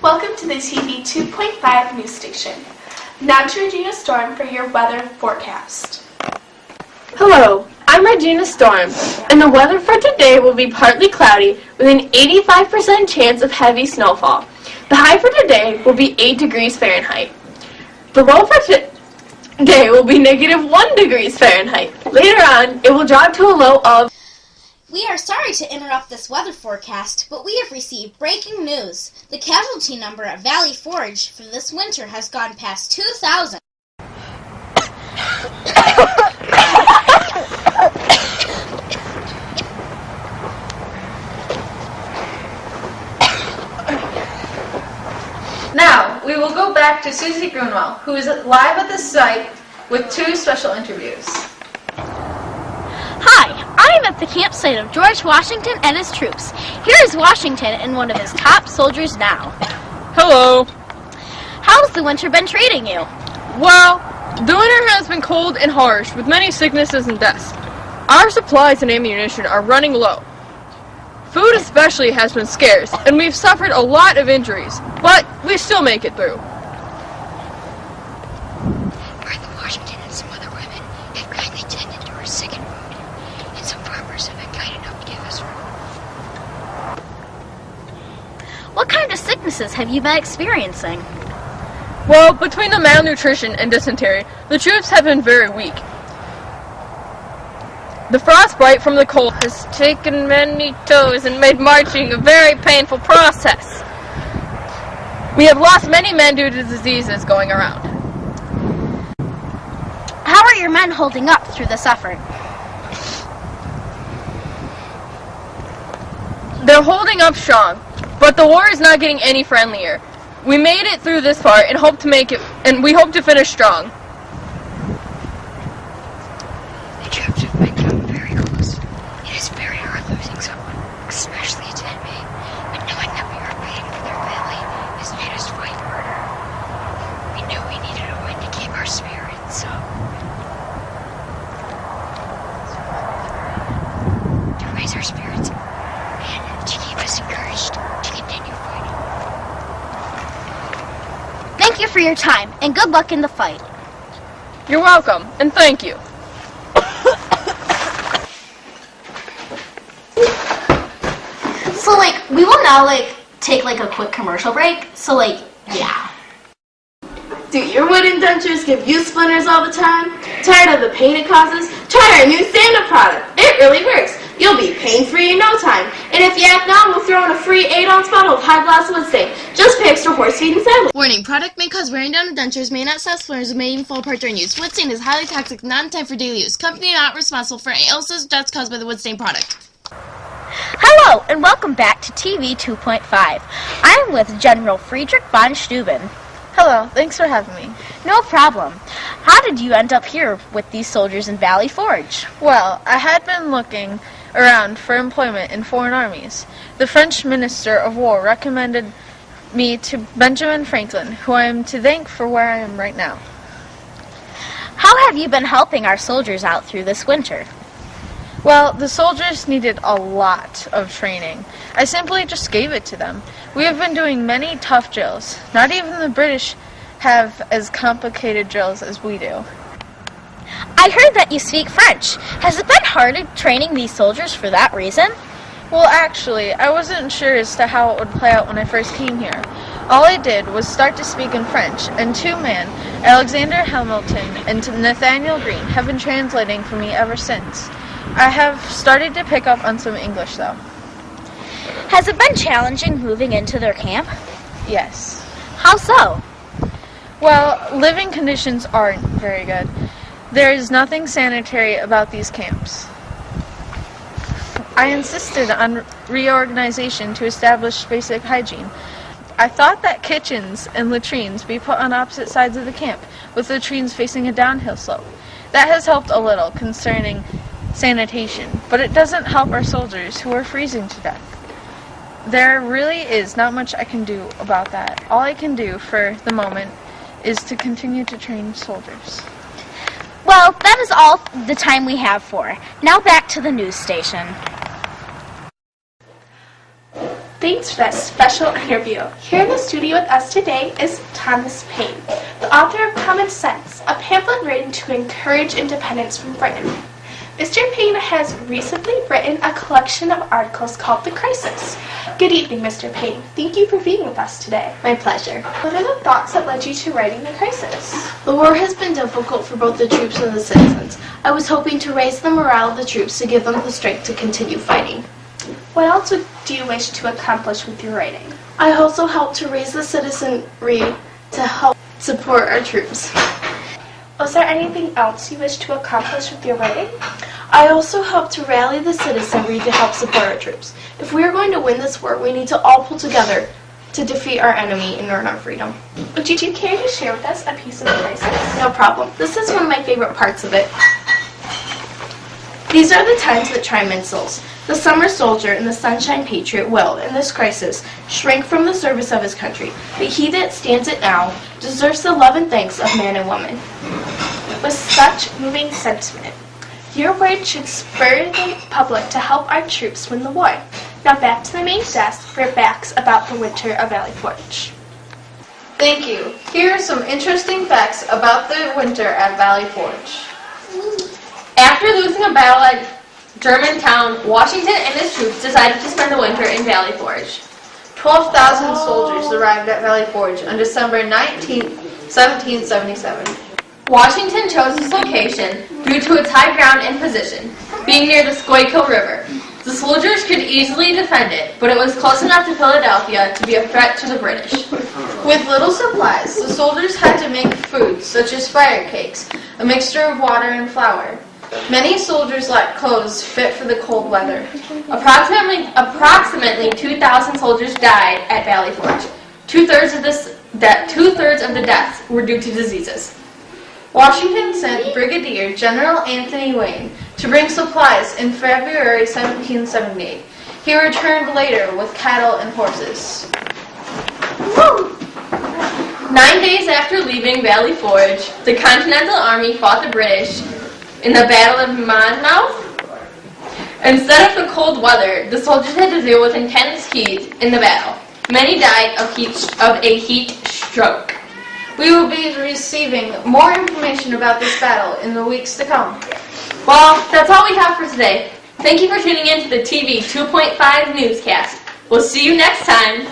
Welcome to the TV 2.5 news station. Now to Regina Storm for your weather forecast. Hello, I'm Regina Storm, and the weather for today will be partly cloudy with an 85% chance of heavy snowfall. The high for today will be 8 degrees Fahrenheit. The low for today will be -1 degrees Fahrenheit. Later on, it will drop to a low of... We are sorry to interrupt this weather forecast, but we have received breaking news. The casualty number at Valley Forge for this winter has gone past 2,000. Now, we will go back to Susie Grunwell, who is live at the site with 2 special interviews. Hi, I am at the campsite of George Washington and his troops. Here is Washington and one of his top soldiers now. Hello. How's the winter been treating you? Well, the winter has been cold and harsh, with many sicknesses and deaths. Our supplies and ammunition are running low. Food especially has been scarce, and we've suffered a lot of injuries, but we still make it through. Martha Washington and some other women have kindly tended to our sick and wounded, and some farmers have been kind enough to give us food. What kind of sicknesses have you been experiencing? Well, between the malnutrition and dysentery, the troops have been very weak. The frostbite from the cold has taken many toes and made marching a very painful process. We have lost many men due to diseases going around. How are your men holding up through this effort? They're holding up strong, but the war is not getting any friendlier. We made it through this part and we hope to finish strong. The troops have become very close. It is very hard losing someone, especially its enemy, but knowing that we are fighting for their family has made us fight harder. We knew we needed a win to keep our spirits up. To raise our spirits and to keep us encouraged to continue fighting. Thank you for your time, and good luck in the fight. You're welcome, and thank you. So, we will now, take, a quick commercial break. So, yeah. Do your wooden dentures give you splinters all the time? Tired of the pain it causes? Try our new stand-up product. It really works. You'll be pain-free in no time. And if you act now, we'll throw in a free 8-ounce bottle of high-gloss wood stain. Just pay extra horse feed and sandwich. Warning, product may cause wearing down of dentures, may not cause splinters, and may even fall apart during use. Wood stain is highly toxic, not intended for daily use. Company not responsible for any illnesses or deaths caused by the wood stain product. Hello, and welcome back to TV 2.5. I am with General Friedrich von Steuben. Hello, thanks for having me. No problem. How did you end up here with these soldiers in Valley Forge? Well, I had been looking around for employment in foreign armies. The French Minister of War recommended me to Benjamin Franklin, who I am to thank for where I am right now. How have you been helping our soldiers out through this winter? Well, the soldiers needed a lot of training. I simply just gave it to them. We have been doing many tough drills. Not even the British have as complicated drills as we do. I heard that you speak French. Has it been hard training these soldiers for that reason? Well, actually, I wasn't sure as to how it would play out when I first came here. All I did was start to speak in French, and 2 men, Alexander Hamilton and Nathaniel Green, have been translating for me ever since. I have started to pick up on some English, though. Has it been challenging moving into their camp? Yes. How so? Well, living conditions aren't very good. There is nothing sanitary about these camps. I insisted on reorganization to establish basic hygiene. I thought that kitchens and latrines be put on opposite sides of the camp, with latrines facing a downhill slope. That has helped a little concerning sanitation, but it doesn't help our soldiers who are freezing to death. There really is not much I can do about that. All I can do for the moment is to continue to train soldiers. Well, that is all the time we have for. Now back to the news station. Thanks for that special interview. Here in the studio with us today is Thomas Paine, the author of Common Sense, a pamphlet written to encourage independence from Britain. Mr. Paine has recently written a collection of articles called The Crisis. Good evening, Mr. Paine. Thank you for being with us today. My pleasure. What are the thoughts that led you to writing The Crisis? The war has been difficult for both the troops and the citizens. I was hoping to raise the morale of the troops to give them the strength to continue fighting. What else do you wish to accomplish with your writing? I also hope to raise the citizenry to help support our troops. Was there anything else you wish to accomplish with your writing? I also hope to rally the citizenry to help support our troops. If we are going to win this war, we need to all pull together to defeat our enemy and earn our freedom. Would you care to share with us a piece of The Crisis? No problem. This is one of my favorite parts of it. These are the times that try men's souls. The summer soldier and the sunshine patriot will, in this crisis, shrink from the service of his country. But he that stands it now deserves the love and thanks of man and woman. With such moving sentiment, your words should spur the public to help our troops win the war. Now back to the main desk for facts about the winter of Valley Forge. Thank you. Here are some interesting facts about the winter at Valley Forge. After losing a battle at Germantown, Washington and his troops decided to spend the winter in Valley Forge. 12,000 soldiers arrived at Valley Forge on December 19, 1777. Washington chose this location due to its high ground and position, being near the Schuylkill River. The soldiers could easily defend it, but it was close enough to Philadelphia to be a threat to the British. With little supplies, the soldiers had to make food, such as fire cakes, a mixture of water and flour. Many soldiers lacked clothes fit for the cold weather. Approximately 2,000 soldiers died at Valley Forge. Two-thirds of the deaths were due to diseases. Washington sent Brigadier General Anthony Wayne to bring supplies in February 1778. He returned later with cattle and horses. 9 days after leaving Valley Forge, the Continental Army fought the British in the Battle of Monmouth. Instead of the cold weather, the soldiers had to deal with intense heat in the battle. Many died of a heat stroke. We will be receiving more information about this battle in the weeks to come. Well, that's all we have for today. Thank you for tuning in to the TV 2.5 Newscast. We'll see you next time.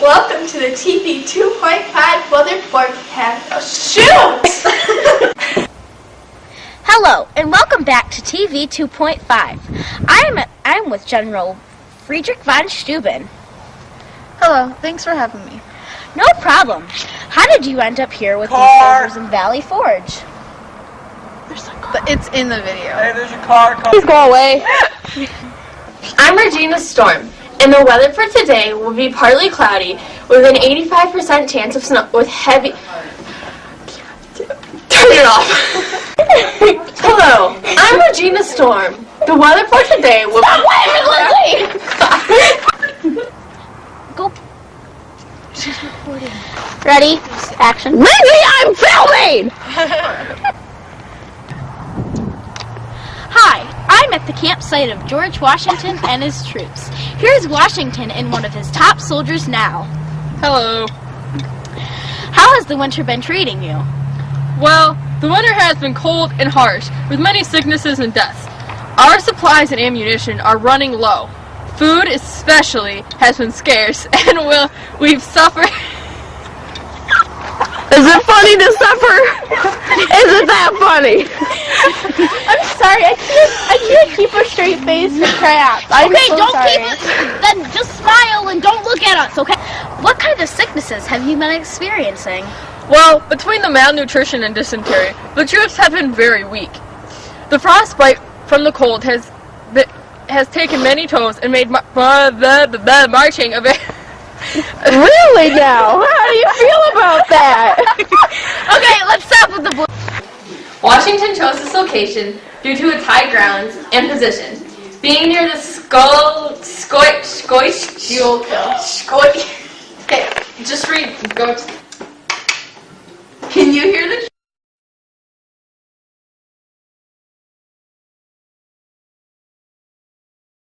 Welcome to the TV 2.5 weather forecast. Oh, shoot! Hello, and welcome back to TV 2.5. I'm with General Friedrich von Steuben. Hello, thanks for having me. No problem. How did you end up here with these soldiers in Valley Forge? It's in the video. Hey, there's your car. Please go away. I'm Regina Storm, and the weather for today will be partly cloudy with an 85% chance of snow with heavy... Turn it off. Hello, I'm Regina Storm. The weather for today will Go. She's recording. Ready? Action. Lizzie, I'm filming! Hi, I'm at the campsite of George Washington and his troops. Here's Washington and one of his top soldiers now. Hello. How has the winter been treating you? Well, the winter has been cold and harsh, with many sicknesses and deaths. Our supplies and ammunition are running low. Food especially has been scarce, and we've suffered... Is it funny to suffer? Isn't that funny? I'm sorry, I can't keep a straight face for crap. Okay, don't keep it. Then just smile and don't look at us, okay? What kind of sicknesses have you been experiencing? Well, between the malnutrition and dysentery, the troops have been very weak. The frostbite from the cold has taken many toes and made marching a very... Really now? How do you feel about that? Okay, let's stop with the... Washington chose this location due to its high ground and position, being near the Okay, just read. Can you hear the